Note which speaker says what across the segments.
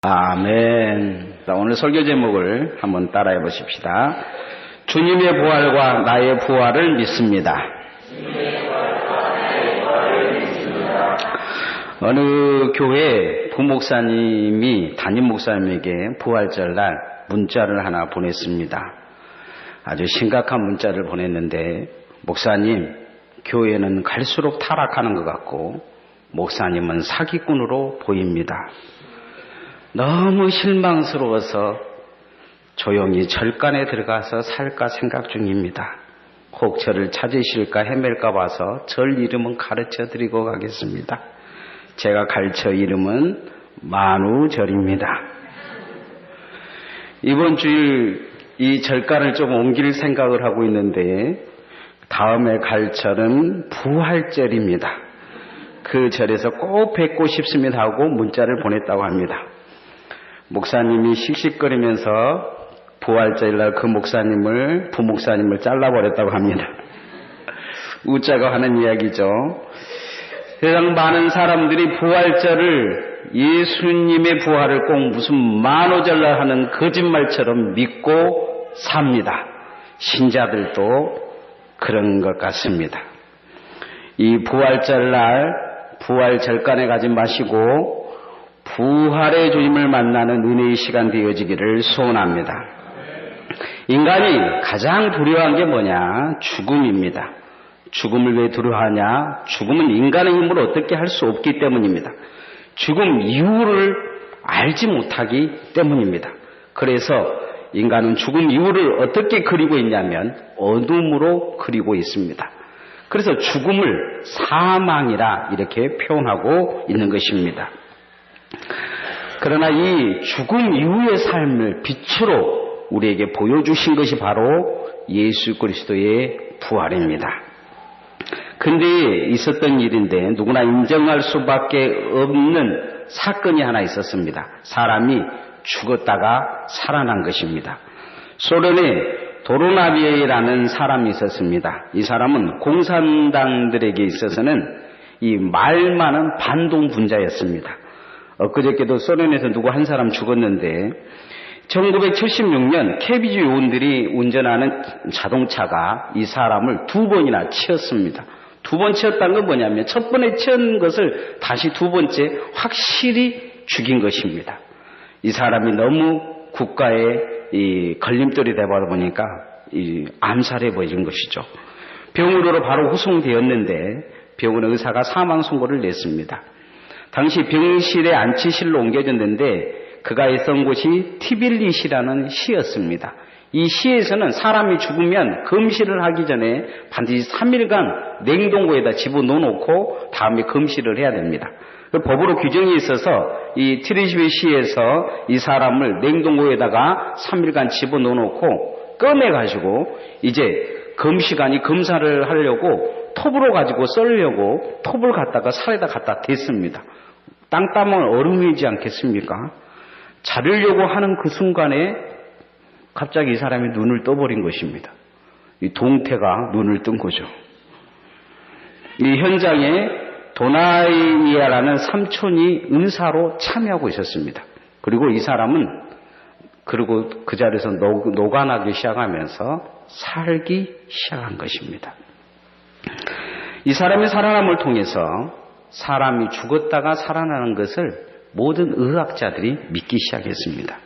Speaker 1: 아멘. 오늘 설교 제목을 한번 따라해 보십시다. 주님의 부활과 나의 부활을 믿습니다. 어느 교회 부목사님이 담임 목사님에게 부활절날 문자를 하나 보냈습니다. 아주 심각한 문자를 보냈는데, 목사님, 교회는 갈수록 타락하는 것 같고 목사님은 사기꾼으로 보입니다. 너무 실망스러워서 조용히 절간에 들어가서 살까 생각 중입니다. 혹 저를 찾으실까 헤맬까 봐서 절 이름은 가르쳐드리고 가겠습니다. 제가 가르쳐 이름은 만우절입니다. 이번 주일 이 절간을 좀 옮길 생각을 하고 있는데, 다음에 갈 절은 부활절입니다. 그 절에서 꼭 뵙고 싶습니다 하고 문자를 보냈다고 합니다. 목사님이 씩씩거리면서 부활절날 그 부목사님을 잘라버렸다고 합니다. 웃자고 하는 이야기죠. 세상 많은 사람들이 부활절을 예수님의 부활을 꼭 무슨 만우절날 하는 거짓말처럼 믿고 삽니다. 신자들도 그런 것 같습니다. 이 부활절날 부활절간에 가지 마시고 부활의 주님을 만나는 은혜의 시간 되어지기를 소원합니다. 인간이 가장 두려워한 게 뭐냐? 죽음입니다. 죽음을 왜 두려워하냐? 죽음은 인간의 힘으로 어떻게 할 수 없기 때문입니다. 죽음 이유를 알지 못하기 때문입니다. 그래서 인간은 죽음 이유를 어떻게 그리고 있냐면 어둠으로 그리고 있습니다. 그래서 죽음을 사망이라 이렇게 표현하고 있는 것입니다. 그러나 이 죽음 이후의 삶을 빛으로 우리에게 보여주신 것이 바로 예수 그리스도의 부활입니다. 근데 있었던 일인데 누구나 인정할 수밖에 없는 사건이 하나 있었습니다. 사람이 죽었다가 살아난 것입니다. 소련에 도로나비에라는 사람이 있었습니다. 이 사람은 공산당들에게 있어서는 이 말 많은 반동분자였습니다. 엊그저께도 소련에서 누구 한 사람 죽었는데, 1976년 케비주 요원들이 운전하는 자동차가 이 사람을 2번이나 치었습니다. 2번 치었다는 건 뭐냐면 첫 번에 치은 것을 다시 2번째 확실히 죽인 것입니다. 이 사람이 너무 국가의 이 걸림돌이 되다 보니까 암살해 버린 것이죠. 병원으로 바로 후송되었는데 병원 의사가 사망 선고를 냈습니다. 당시 병실에 안치실로 옮겨졌는데 그가 있던 곳이 티빌리시라는 시였습니다. 이 시에서는 사람이 죽으면 금실을 하기 전에 반드시 3일간 냉동고에다 집어넣어놓고 다음에 금실을 해야 됩니다. 법으로 규정이 있어서 이 티리시베 시에서 이 사람을 냉동고에다가 3일간 집어넣어놓고 꺼내가지고 이제 금시간이 검사를 하려고 톱으로 가지고 썰려고 톱을 갖다가 살에다 갖다 댔습니다. 땅 따면 얼음이지 않겠습니까? 자르려고 하는 그 순간에 갑자기 이 사람이 눈을 떠버린 것입니다. 이 동태가 눈을 뜬 거죠. 이 현장에 도나이아라는 삼촌이 의사로 참여하고 있었습니다. 그리고 이 사람은 그 자리에서 녹아나기 시작하면서 살기 시작한 것입니다. 이 사람의 살아남을 통해서 사람이 죽었다가 살아나는 것을 모든 의학자들이 믿기 시작했습니다.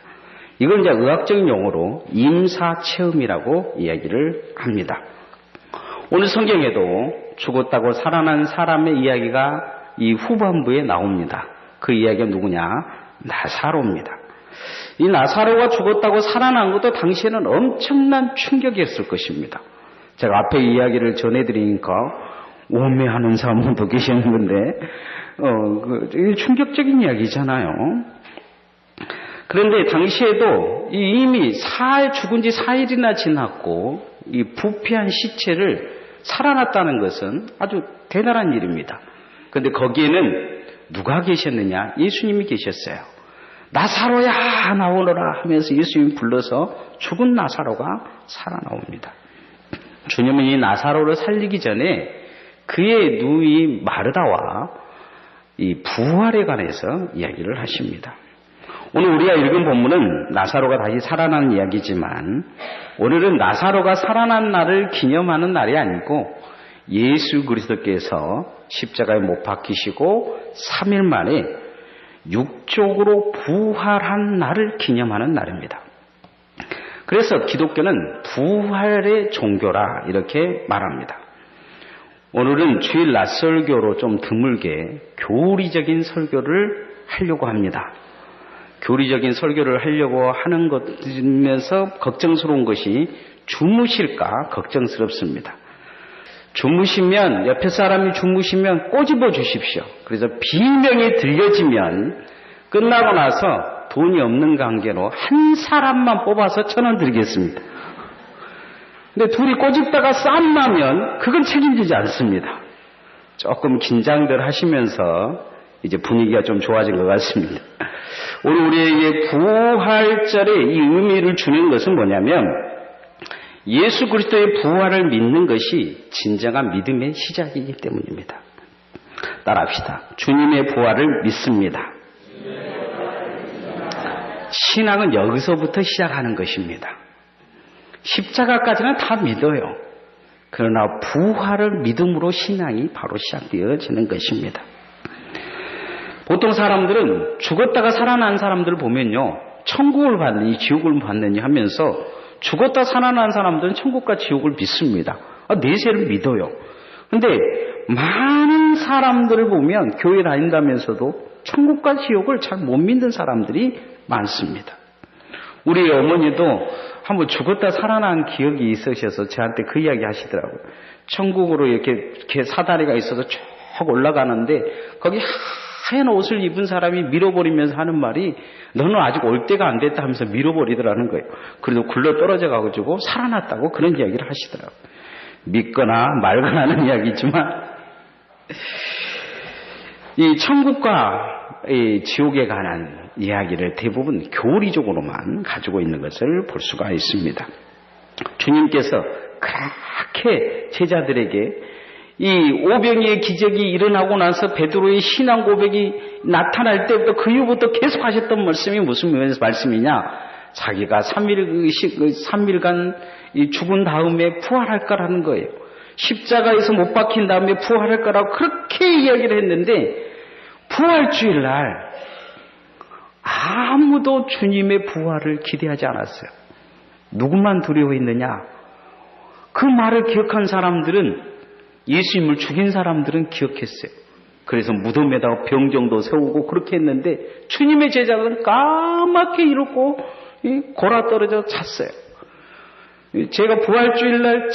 Speaker 1: 이걸 이제 의학적인 용어로 임사체험이라고 이야기를 합니다. 오늘 성경에도 죽었다고 살아난 사람의 이야기가 이 후반부에 나옵니다. 그 이야기가 누구냐? 나사로입니다. 이 나사로가 죽었다고 살아난 것도 당시에는 엄청난 충격이었을 것입니다. 제가 앞에 이야기를 전해드리니까 오매하는 사람도 계셨는데 충격적인 이야기잖아요. 그런데 당시에도 이미 죽은 지 4일이나 지났고 이 부패한 시체를 살아났다는 것은 아주 대단한 일입니다. 그런데 거기에는 누가 계셨느냐? 예수님이 계셨어요. 나사로야 나오너라 하면서 예수님이 불러서 죽은 나사로가 살아나옵니다. 주님은 이 나사로를 살리기 전에 그의 누이 마르다와 이 부활에 관해서 이야기를 하십니다. 오늘 우리가 읽은 본문은 나사로가 다시 살아난 이야기지만 오늘은 나사로가 살아난 날을 기념하는 날이 아니고 예수 그리스도께서 십자가에 못 박히시고 3일 만에 육적으로 부활한 날을 기념하는 날입니다. 그래서 기독교는 부활의 종교라 이렇게 말합니다. 오늘은 주일 낮설교로 좀 드물게 교리적인 설교를 하려고 합니다. 교리적인 설교를 하려고 하는 것이면서 걱정스러운 것이 주무실까 걱정스럽습니다. 주무시면 옆에 사람이 주무시면 꼬집어 주십시오. 그래서 비명이 들려지면 끝나고 나서 돈이 없는 관계로 한 사람만 뽑아서 1,000원 드리겠습니다. 근데 둘이 꼬집다가 싸움 나면 그건 책임지지 않습니다. 조금 긴장들 하시면서 이제 분위기가 좀 좋아진 것 같습니다. 오늘 우리에게 부활절에 이 의미를 주는 것은 뭐냐면 예수 그리스도의 부활을 믿는 것이 진정한 믿음의 시작이기 때문입니다. 따라합시다. 주님의 부활을 믿습니다. 신앙은 여기서부터 시작하는 것입니다. 십자가까지는 다 믿어요. 그러나 부활을 믿음으로 신앙이 바로 시작되어지는 것입니다. 보통 사람들은 죽었다가 살아난 사람들을 보면요, 천국을 받느니 지옥을 받느니 하면서 죽었다 살아난 사람들은 천국과 지옥을 믿습니다. 내세를 믿어요. 근데 많은 사람들을 보면 교회 다닌다면서도 천국과 지옥을 잘 못 믿는 사람들이 많습니다. 우리 어머니도 한번 죽었다 살아난 기억이 있으셔서 저한테 그 이야기 하시더라고요. 천국으로 이렇게 사다리가 있어서 쭉 올라가는데 거기 하얀 옷을 입은 사람이 밀어버리면서 하는 말이 너는 아직 올 때가 안 됐다 하면서 밀어버리더라는 거예요. 그래도 굴러 떨어져 가지고 살아났다고 그런 이야기를 하시더라고요. 믿거나 말거나 하는 이야기지만 이 천국과 이 지옥에 관한 이야기를 대부분 교리적으로만 가지고 있는 것을 볼 수가 있습니다. 주님께서 그렇게 제자들에게 이 오병이의 기적이 일어나고 나서 베드로의 신앙 고백이 나타날 때부터 그 이후부터 계속 하셨던 말씀이 무슨 말씀이냐? 자기가 3일간 죽은 다음에 부활할 거라는 거예요. 십자가에서 못 박힌 다음에 부활할 거라고 그렇게 이야기를 했는데 부활주일 날 아무도 주님의 부활을 기대하지 않았어요. 누구만 두려워했느냐? 그 말을 기억한 사람들은 예수님을 죽인 사람들은 기억했어요. 그래서 무덤에다가 병정도 세우고 그렇게 했는데 주님의 제자들은 까맣게 이렇고 골아 떨어져 잤어요. 제가 부활주일날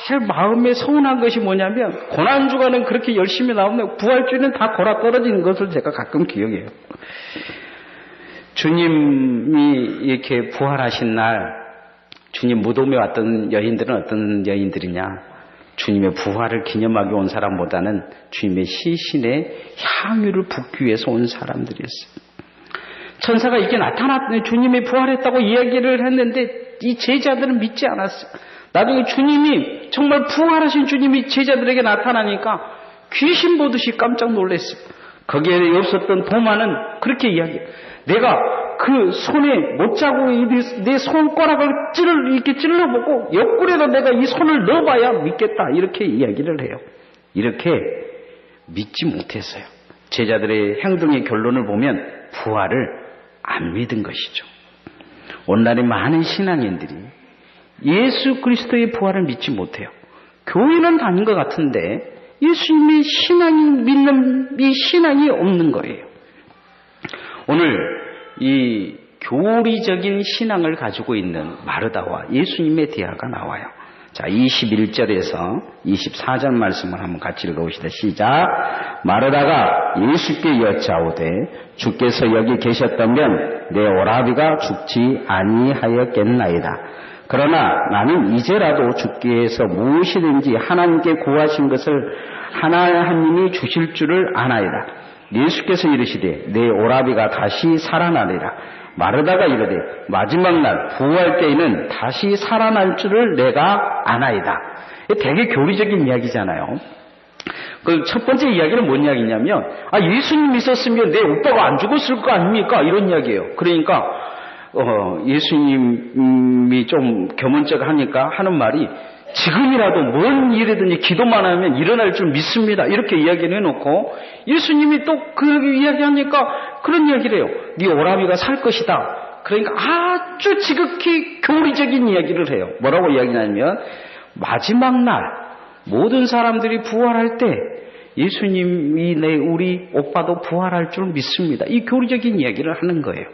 Speaker 1: 제일 마음에 서운한 것이 뭐냐면 고난주간은 그렇게 열심히 나오는데 부활주일은 다 골아 떨어지는 것을 제가 가끔 기억해요. 주님이 이렇게 부활하신 날 주님 무덤에 왔던 여인들은 어떤 여인들이냐? 주님의 부활을 기념하기 온 사람보다는 주님의 시신에 향유를 붓기 위해서 온 사람들이었어요. 천사가 이게 나타났더니 주님이 부활했다고 이야기를 했는데 이 제자들은 믿지 않았어요. 나중에 주님이 정말 부활하신 주님이 제자들에게 나타나니까 귀신 보듯이 깜짝 놀랐어요. 거기에 없었던 도마는 그렇게 이야기해요. 내가 그 손에 못자국이 내 손가락을 이렇게 찔러보고 옆구리에다 내가 이 손을 넣어봐야 믿겠다. 이렇게 이야기를 해요. 이렇게 믿지 못했어요. 제자들의 행동의 결론을 보면 부활을 안 믿은 것이죠. 오늘날의 많은 신앙인들이 예수 그리스도의 부활을 믿지 못해요. 교회는 다닌 것 같은데 예수님의 믿는 이 신앙이 없는 거예요. 오늘 이 교리적인 신앙을 가지고 있는 마르다와 예수님의 대화가 나와요. 자, 21절에서 24절 말씀을 한번 같이 읽어봅시다. 시작. 마르다가 예수께 여짜오되 주께서 여기 계셨다면 내 오라비가 죽지 아니하였겠나이다. 그러나 나는 이제라도 주께서 무엇이든지 하나님께 구하신 것을 하나님이 주실 줄을 아나이다. 예수께서 이르시되 내 오라비가 다시 살아나리라. 마르다가 이르되 마지막 날 부활 때에는 다시 살아날 줄을 내가 아나이다. 되게 교리적인 이야기잖아요. 그 첫 번째 이야기는 뭔 이야기냐면, 예수님이 있었으면 내 오빠가 안 죽었을 거 아닙니까? 이런 이야기예요. 그러니까, 예수님이 좀 겸언쩍 하니까 하는 말이, 지금이라도 뭔 일이든지 기도만 하면 일어날 줄 믿습니다. 이렇게 이야기를 해놓고, 예수님이 또 그 이야기하니까 그런 이야기를 해요. 네 오라비가 살 것이다. 그러니까 아주 지극히 교리적인 이야기를 해요. 뭐라고 이야기하냐면, 마지막 날 모든 사람들이 부활할 때 예수님이 우리 오빠도 부활할 줄 믿습니다. 이 교리적인 이야기를 하는 거예요.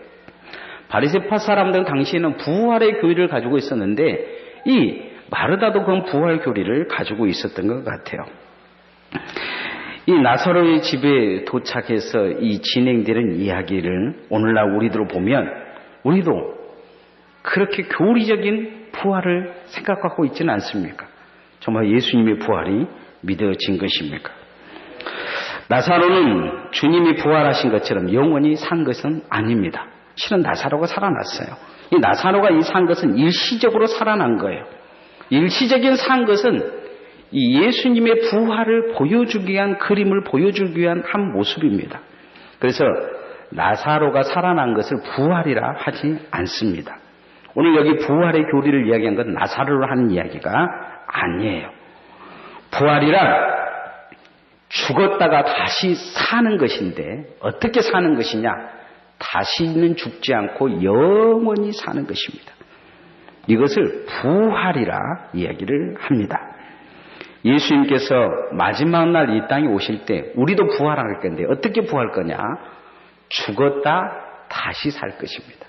Speaker 1: 바리새파 사람들은 당시에는 부활의 교리를 가지고 있었는데 이 마르다도 그런 부활 교리를 가지고 있었던 것 같아요. 이 나사로의 집에 도착해서 이 진행되는 이야기를 오늘날 우리들을 보면 우리도 그렇게 교리적인 부활을 생각하고 있지는 않습니까? 정말 예수님의 부활이 믿어진 것입니까? 나사로는 주님이 부활하신 것처럼 영원히 산 것은 아닙니다. 실은 나사로가 살아났어요. 이 나사로가 산 것은 일시적으로 살아난 거예요. 일시적인 산 것은 이 예수님의 부활을 보여주기 위한 그림을 보여주기 위한 한 모습입니다. 그래서 나사로가 살아난 것을 부활이라 하지 않습니다. 오늘 여기 부활의 교리를 이야기한 건 나사로를 하는 이야기가 아니에요. 부활이란 죽었다가 다시 사는 것인데 어떻게 사는 것이냐? 다시는 죽지 않고 영원히 사는 것입니다. 이것을 부활이라 이야기를 합니다. 예수님께서 마지막 날 이 땅에 오실 때 우리도 부활할 건데 어떻게 부활할 거냐? 죽었다 다시 살 것입니다.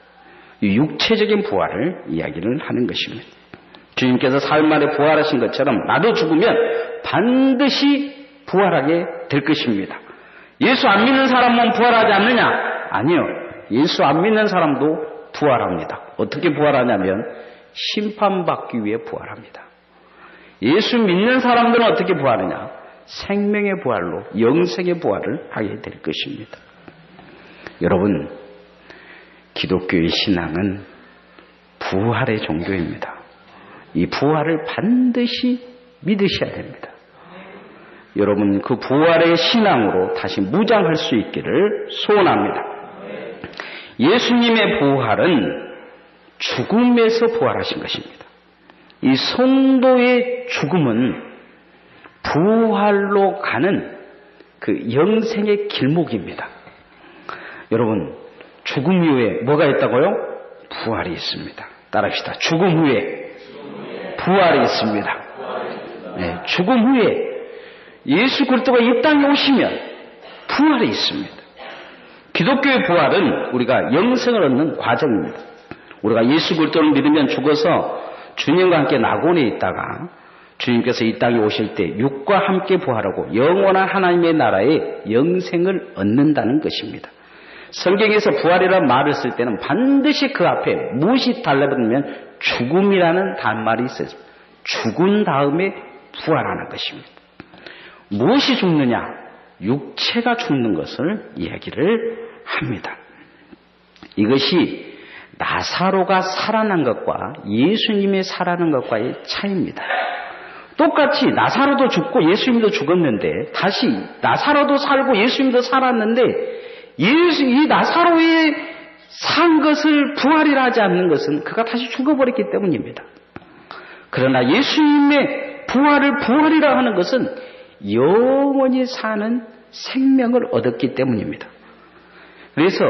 Speaker 1: 육체적인 부활을 이야기를 하는 것입니다. 주님께서 사흘 만에 부활하신 것처럼 나도 죽으면 반드시 부활하게 될 것입니다. 예수 안 믿는 사람은 부활하지 않느냐? 아니요. 예수 안 믿는 사람도 부활합니다. 어떻게 부활하냐면 심판받기 위해 부활합니다. 예수 믿는 사람들은 어떻게 부활하냐? 생명의 부활로 영생의 부활을 하게 될 것입니다. 여러분, 기독교의 신앙은 부활의 종교입니다. 이 부활을 반드시 믿으셔야 됩니다. 여러분, 그 부활의 신앙으로 다시 무장할 수 있기를 소원합니다. 예수님의 부활은 죽음에서 부활하신 것입니다. 이 성도의 죽음은 부활로 가는 그 영생의 길목입니다. 여러분, 죽음 이후에 뭐가 있다고요? 부활이 있습니다. 따라합시다. 죽음 후에 부활이 있습니다. 네, 죽음 후에 예수 그리스도가 이 땅에 오시면 부활이 있습니다. 기독교의 부활은 우리가 영생을 얻는 과정입니다. 우리가 예수 그리스도를 믿으면 죽어서 주님과 함께 낙원에 있다가 주님께서 이 땅에 오실 때 육과 함께 부활하고 영원한 하나님의 나라에 영생을 얻는다는 것입니다. 성경에서 부활이라는 말을 쓸 때는 반드시 그 앞에 무엇이 달라붙으면 죽음이라는 단말이 있어요. 죽은 다음에 부활하는 것입니다. 무엇이 죽느냐? 육체가 죽는 것을 이야기를 합니다. 이것이 나사로가 살아난 것과 예수님의 살아난 것과의 차이입니다. 똑같이 나사로도 죽고 예수님도 죽었는데 다시 나사로도 살고 예수님도 살았는데 이 나사로의 산 것을 부활이라 하지 않는 것은 그가 다시 죽어버렸기 때문입니다. 그러나 예수님의 부활을 부활이라 하는 것은 영원히 사는 생명을 얻었기 때문입니다. 그래서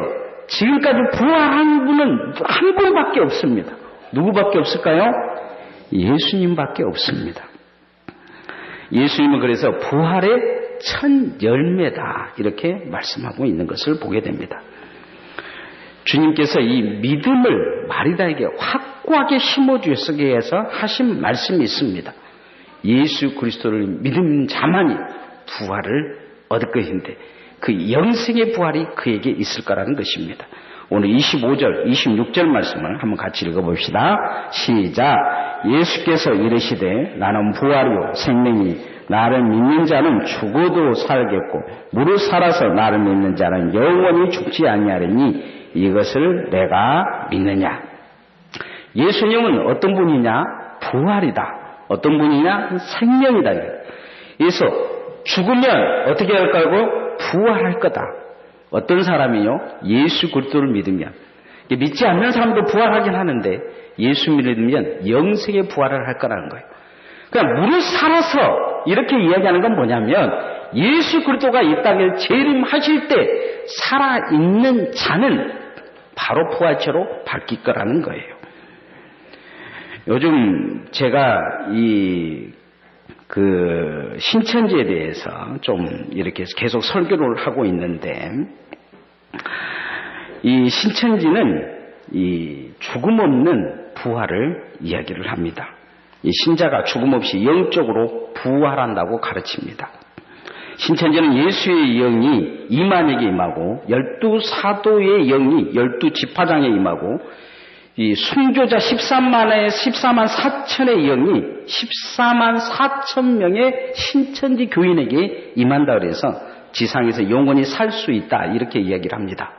Speaker 1: 지금까지 부활한 분은 한 분밖에 없습니다. 누구밖에 없을까요? 예수님밖에 없습니다. 예수님은 그래서 부활의 첫 열매다 이렇게 말씀하고 있는 것을 보게 됩니다. 주님께서 이 믿음을 마리다에게 확고하게 심어주시기 위해서 하신 말씀이 있습니다. 예수 그리스도를 믿는 자만이 부활을 얻을 것인데 그 영생의 부활이 그에게 있을 거라는 것입니다. 오늘 25절, 26절 말씀을 한번 같이 읽어봅시다. 시작. 예수께서 이르시되 나는 부활이요 생명이 나를 믿는 자는 죽어도 살겠고 무릇 살아서 나를 믿는 자는 영원히 죽지 아니하리니 이것을 내가 믿느냐. 예수님은 어떤 분이냐? 부활이다. 어떤 분이냐? 생명이다. 그래서 죽으면 어떻게 할 거고? 부활할 거다. 어떤 사람이요? 예수 그리스도를 믿으면. 믿지 않는 사람도 부활하긴 하는데 예수 믿으면 영생의 부활을 할 거라는 거예요. 그러니까 무릇 살아서 이렇게 이야기하는 건 뭐냐면 예수 그리스도가 이 땅에 재림하실 때 살아있는 자는 바로 부활체로 바뀔 거라는 거예요. 요즘 제가 신천지에 대해서 좀 이렇게 계속 설교를 하고 있는데, 이 신천지는 이 죽음 없는 부활을 이야기를 합니다. 이 신자가 죽음 없이 영적으로 부활한다고 가르칩니다. 신천지는 예수의 영이 이만에게 임하고 12사도의 영이 12지파장에 임하고 이 순교자 14만 4천의 영이 14만 4천 명의 신천지 교인에게 임한다 그래서 지상에서 영원히 살 수 있다 이렇게 이야기를 합니다.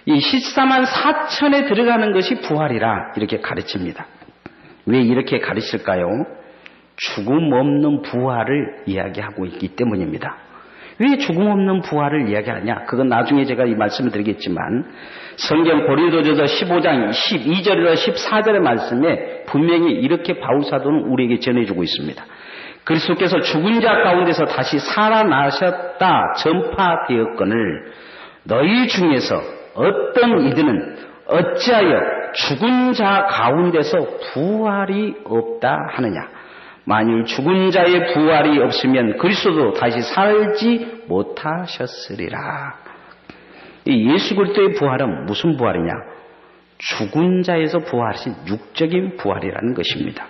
Speaker 1: 이 14만 4천에 들어가는 것이 부활이라 이렇게 가르칩니다. 왜 이렇게 가르칠까요? 죽음 없는 부활을 이야기하고 있기 때문입니다. 왜 죽음 없는 부활을 이야기하냐? 그건 나중에 제가 이 말씀을 드리겠지만 성경 고린도전서 15장 12절에서 14절의 말씀에 분명히 이렇게 바울사도는 우리에게 전해주고 있습니다. 그리스도께서 죽은 자 가운데서 다시 살아나셨다 전파되었거늘 너희 중에서 어떤 이들은 어찌하여 죽은 자 가운데서 부활이 없다 하느냐? 만일 죽은 자의 부활이 없으면 그리스도도 다시 살지 못하셨으리라. 이 예수 그리스도의 부활은 무슨 부활이냐? 죽은 자에서 부활하신 육적인 부활이라는 것입니다.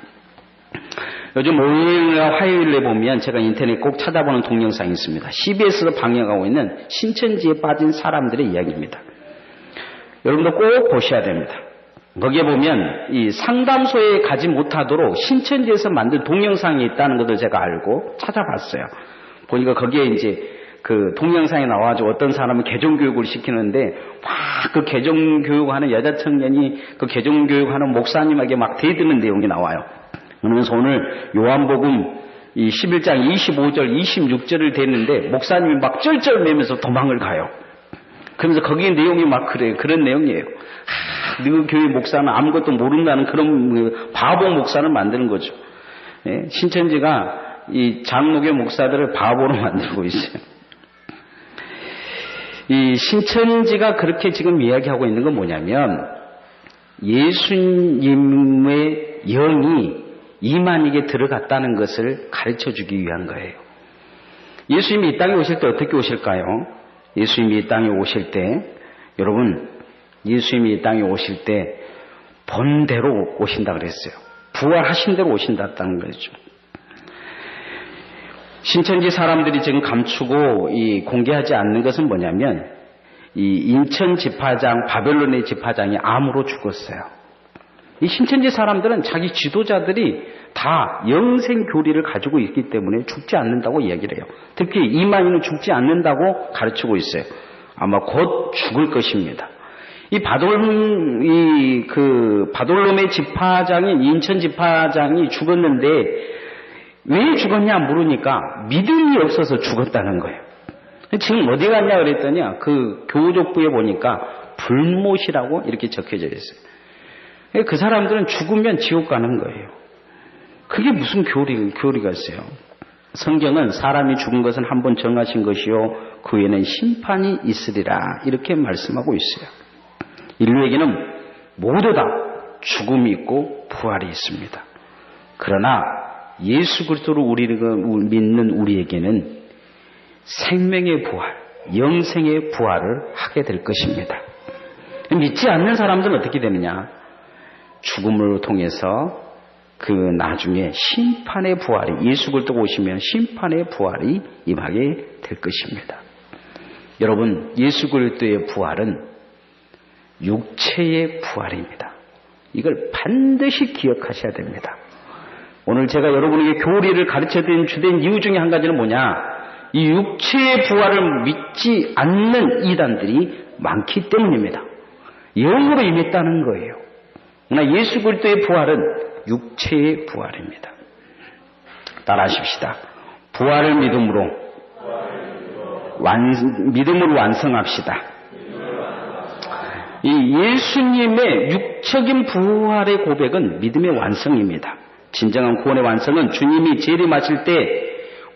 Speaker 1: 요즘 월요일과 화요일에 보면 제가 인터넷 꼭 찾아보는 동영상이 있습니다. CBS에서 방영하고 있는 신천지에 빠진 사람들의 이야기입니다. 여러분도 꼭 보셔야 됩니다. 거기에 보면 이 상담소에 가지 못하도록 신천지에서 만든 동영상이 있다는 것을 제가 알고 찾아봤어요. 보니까 거기에 이제 그 동영상에 나와가지고 어떤 사람은 개종교육을 시키는데 막 그 개종교육하는 여자 청년이 그 개종교육하는 목사님에게 막 대드는 내용이 나와요. 그러면서 오늘 요한복음 이 11장 25절 26절을 대는데 목사님이 막 쩔쩔매면서 도망을 가요. 그러면서 거기에 내용이 막 그런 내용이에요. 너 교회 목사는 아무것도 모른다는 그런 바보 목사를 만드는 거죠. 예, 신천지가 이 장로교 목사들을 바보로 만들고 있어요. 이 신천지가 그렇게 지금 이야기하고 있는 건 뭐냐면 예수님의 영이 이만에게 들어갔다는 것을 가르쳐주기 위한 거예요. 예수님이 이 땅에 오실 때 어떻게 오실까요? 예수님이 이 땅에 오실 때 여러분 예수님이 이 땅에 오실 때 본대로 오신다 그랬어요. 부활하신 대로 오신다는 거죠. 신천지 사람들이 지금 감추고 공개하지 않는 것은 뭐냐면 이 인천 지파장 바벨론의 지파장이 암으로 죽었어요. 이 신천지 사람들은 자기 지도자들이 다 영생 교리를 가지고 있기 때문에 죽지 않는다고 이야기를 해요. 특히 이만희는 죽지 않는다고 가르치고 있어요. 아마 곧 죽을 것입니다. 이 바돌롬의 지파장인 인천 지파장이 죽었는데 왜 죽었냐 물으니까 믿음이 없어서 죽었다는 거예요. 지금 어디 갔냐 그랬더니 그 교족부에 보니까 불못이라고 이렇게 적혀져 있어요. 그 사람들은 죽으면 지옥 가는 거예요. 그게 무슨 교리가 있어요. 성경은 사람이 죽은 것은 한 번 정하신 것이요 그 후에는 심판이 있으리라 이렇게 말씀하고 있어요. 인류에게는 모두 다 죽음이 있고 부활이 있습니다. 그러나 예수 그리스도를 우리가 믿는 우리에게는 생명의 부활, 영생의 부활을 하게 될 것입니다. 믿지 않는 사람들은 어떻게 되느냐? 죽음을 통해서 그 나중에 심판의 부활이 예수 그리스도가 오시면 심판의 부활이 임하게 될 것입니다. 여러분 예수 그리스도의 부활은 육체의 부활입니다. 이걸 반드시 기억하셔야 됩니다. 오늘 제가 여러분에게 교리를 가르쳐드린 주된 이유 중에 한 가지는 뭐냐? 이 육체의 부활을 믿지 않는 이단들이 많기 때문입니다. 영으로 임했다는 거예요. 그러나 예수 그리스도의 부활은 육체의 부활입니다. 따라하십시다. 부활을 믿음으로 완성합시다. 이 예수님의 육적인 부활의 고백은 믿음의 완성입니다. 진정한 구원의 완성은 주님이 재림하실 때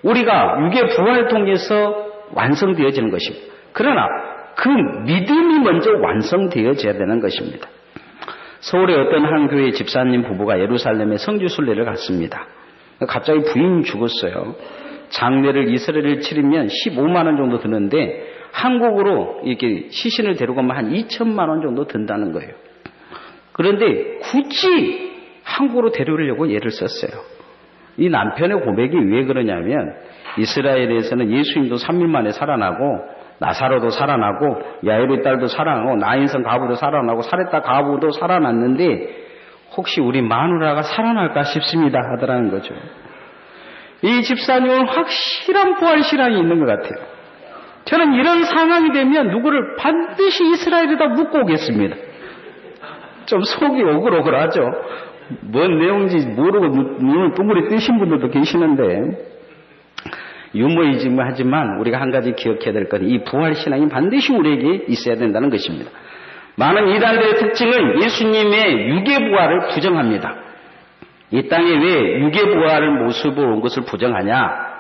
Speaker 1: 우리가 육의 부활을 통해서 완성되어지는 것입니다. 그러나 그 믿음이 먼저 완성되어져야 되는 것입니다. 서울의 어떤 한 교회 집사님 부부가 예루살렘에 성지순례를 갔습니다. 갑자기 부인이 죽었어요. 장례를 이스라엘을 치르면 15만 원 정도 드는데 한국으로 이렇게 시신을 데리고 가면 한 2천만 원 정도 든다는 거예요. 그런데 굳이 한국으로 데려오려고 예를 썼어요. 이 남편의 고백이 왜 그러냐면 이스라엘에서는 예수님도 3일 만에 살아나고 나사로도 살아나고 야이로의 딸도 살아나고 나인성 가부도 살아나고 사렙다 가부도 살아났는데 혹시 우리 마누라가 살아날까 싶습니다 하더라는 거죠. 이 집사님은 확실한 부활 신앙이 있는 것 같아요. 저는 이런 상황이 되면 누구를 반드시 이스라엘에다 묻고 오겠습니다. 좀 속이 오글오글하죠. 뭔 내용인지 모르고 눈을 둥그레 뜨신 분들도 계시는데 유머이지만 우리가 한 가지 기억해야 될 건 이 부활 신앙이 반드시 우리에게 있어야 된다는 것입니다. 많은 이단들의 특징은 예수님의 육의 부활을 부정합니다. 이 땅에 왜 육의 부활을 모습으로 온 것을 부정하냐?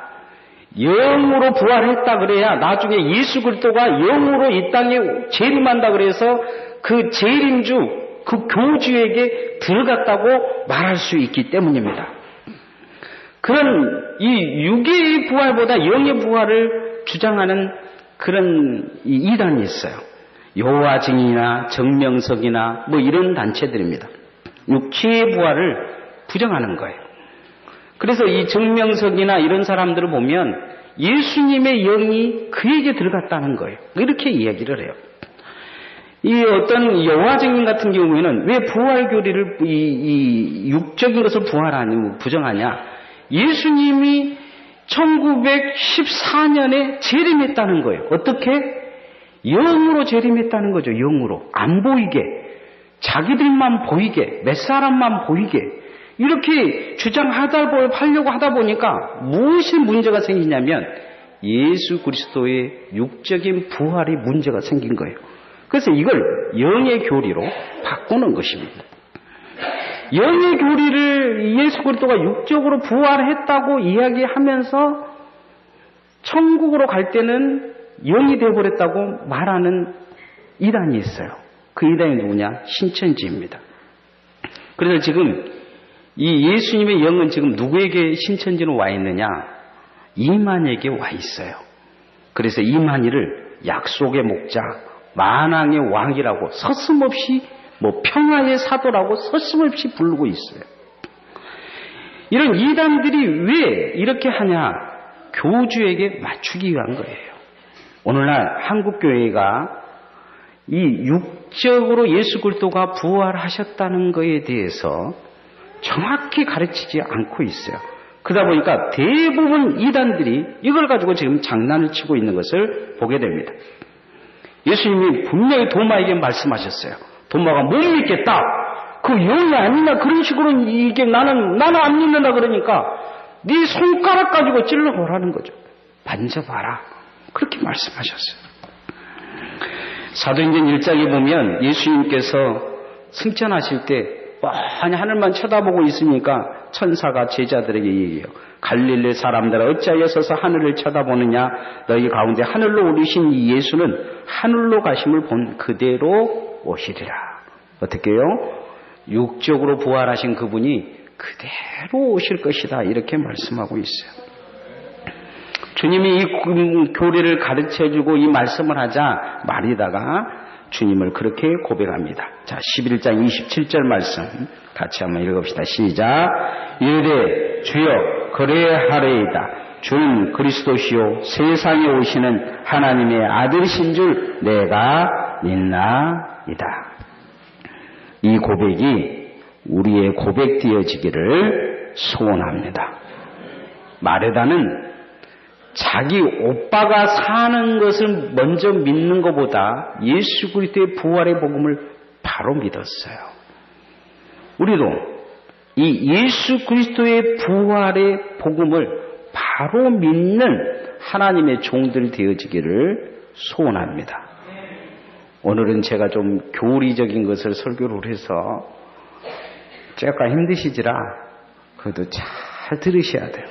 Speaker 1: 영으로 부활했다 그래야 나중에 예수 그리스도가 영으로 이 땅에 재림한다 그래서 그 재림주, 그 교주에게 들어갔다고 말할 수 있기 때문입니다. 그런 이 육의 부활보다 영의 부활을 주장하는 그런 이단이 있어요. 여호와 증인이나 정명석이나 뭐 이런 단체들입니다. 육체의 부활을 부정하는 거예요. 그래서 이 정명석이나 이런 사람들을 보면 예수님의 영이 그에게 들어갔다는 거예요. 이렇게 이야기를 해요. 이 어떤 여호와 증인 같은 경우에는 왜 부활 교리를 이 육적인 것을 부활하니 부정하냐? 예수님이 1914년에 재림했다는 거예요. 어떻게? 영으로 재림했다는 거죠. 영으로. 안 보이게. 자기들만 보이게. 몇 사람만 보이게. 이렇게 주장하려고 하다 보니까 무엇이 문제가 생기냐면 예수 그리스도의 육적인 부활이 문제가 생긴 거예요. 그래서 이걸 영의 교리로 바꾸는 것입니다. 영의 교리를 예수 그리스도가 육적으로 부활했다고 이야기하면서 천국으로 갈 때는 영이 되어버렸다고 말하는 이단이 있어요. 그 이단이 누구냐? 신천지입니다. 그래서 지금 이 예수님의 영은 지금 누구에게 신천지로 와 있느냐? 이만희에게 와 있어요. 그래서 이만희를 약속의 목자, 만왕의 왕이라고 서슴없이 평화의 사도라고 서슴없이 부르고 있어요. 이런 이단들이 왜 이렇게 하냐? 교주에게 맞추기 위한 거예요. 오늘날 한국교회가 이 육적으로 예수 그리스도가 부활하셨다는 것에 대해서 정확히 가르치지 않고 있어요. 그러다 보니까 대부분 이단들이 이걸 가지고 지금 장난을 치고 있는 것을 보게 됩니다. 예수님이 분명히 도마에게 말씀하셨어요. 도마가 못 믿겠다. 그 영이 아니냐. 그런 식으로 이게 나는 안 믿는다 그러니까 네 손가락 가지고 찔러보라는 거죠. 만져봐라. 그렇게 말씀하셨어요. 사도행전 1장에 보면 예수님께서 승천하실 때 뻔히 하늘만 쳐다보고 있으니까 천사가 제자들에게 얘기해요. 갈릴리 사람들아 어찌하여 서서 하늘을 쳐다보느냐. 너희 가운데 하늘로 오르신 이 예수는 하늘로 가심을 본 그대로 오시리라. 어떻게 해요? 육적으로 부활하신 그분이 그대로 오실 것이다. 이렇게 말씀하고 있어요. 주님이 이 교리를 가르쳐주고 이 말씀을 하자 마리다가 주님을 그렇게 고백합니다. 자, 11장 27절 말씀 같이 한번 읽읍시다. 시작. 이르되 주여 그래하리이다. 주는 그리스도시요 세상에 오시는 하나님의 아들이신 줄 내가 믿나이다. 이 고백이 우리의 고백되어지기를 소원합니다. 마르다는 자기 오빠가 사는 것을 먼저 믿는 것보다 예수 그리스도의 부활의 복음을 바로 믿었어요. 우리도 이 예수 그리스도의 부활의 복음을 바로 믿는 하나님의 종들 되어지기를 소원합니다. 오늘은 제가 좀 교리적인 것을 설교를 해서 조금 힘드시지라 그래도 잘 들으셔야 돼요.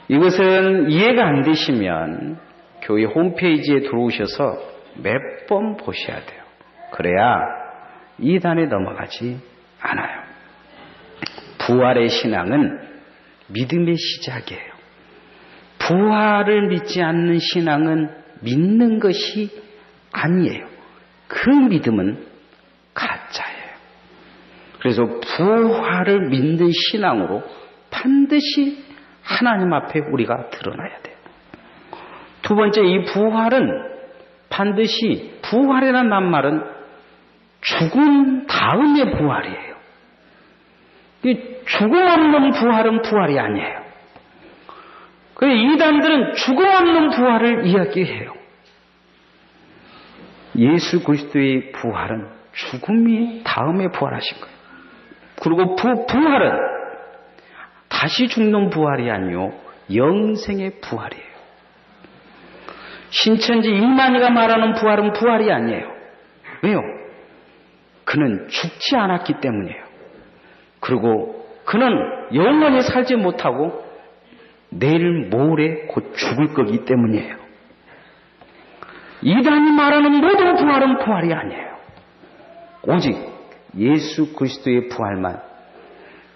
Speaker 1: 이것은 이해가 안 되시면 교회 홈페이지에 들어오셔서 몇 번 보셔야 돼요. 그래야 이단에 넘어가지 않아요. 부활의 신앙은 믿음의 시작이에요. 부활을 믿지 않는 신앙은 믿는 것이 아니에요. 그 믿음은 가짜예요. 그래서 부활을 믿는 신앙으로 반드시 하나님 앞에 우리가 드러나야 돼요. 두 번째, 이 부활은 반드시, 부활이라는 말은 죽은 다음의 부활이에요. 죽음 없는 부활은 부활이 아니에요. 이단들은 죽음 없는 부활을 이야기해요. 예수 그리스도의 부활은 죽음이 다음에 부활하신 거예요. 그리고 부활은 다시 죽는 부활이 아니요 영생의 부활이에요. 신천지 이만희가 말하는 부활은 부활이 아니에요. 왜요? 그는 죽지 않았기 때문이에요. 그리고 그는 영원히 살지 못하고 내일 모레 곧 죽을 거기 때문이에요. 이단이 말하는 모든 부활은 부활이 아니에요. 오직 예수 그리스도의 부활만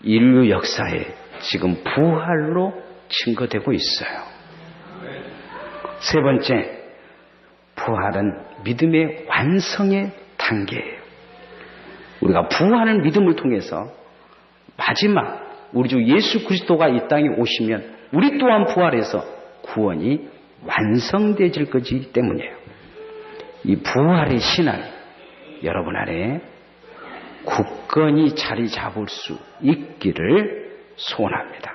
Speaker 1: 인류 역사에 지금 부활로 증거되고 있어요. 세 번째, 부활은 믿음의 완성의 단계예요. 우리가 부활의 믿음을 통해서 마지막 우리 주 예수 그리스도가 이 땅에 오시면 우리 또한 부활해서 구원이 완성되질 것이기 때문이에요. 이 부활의 신앙이 여러분 안에 굳건히 자리 잡을 수 있기를 소원합니다.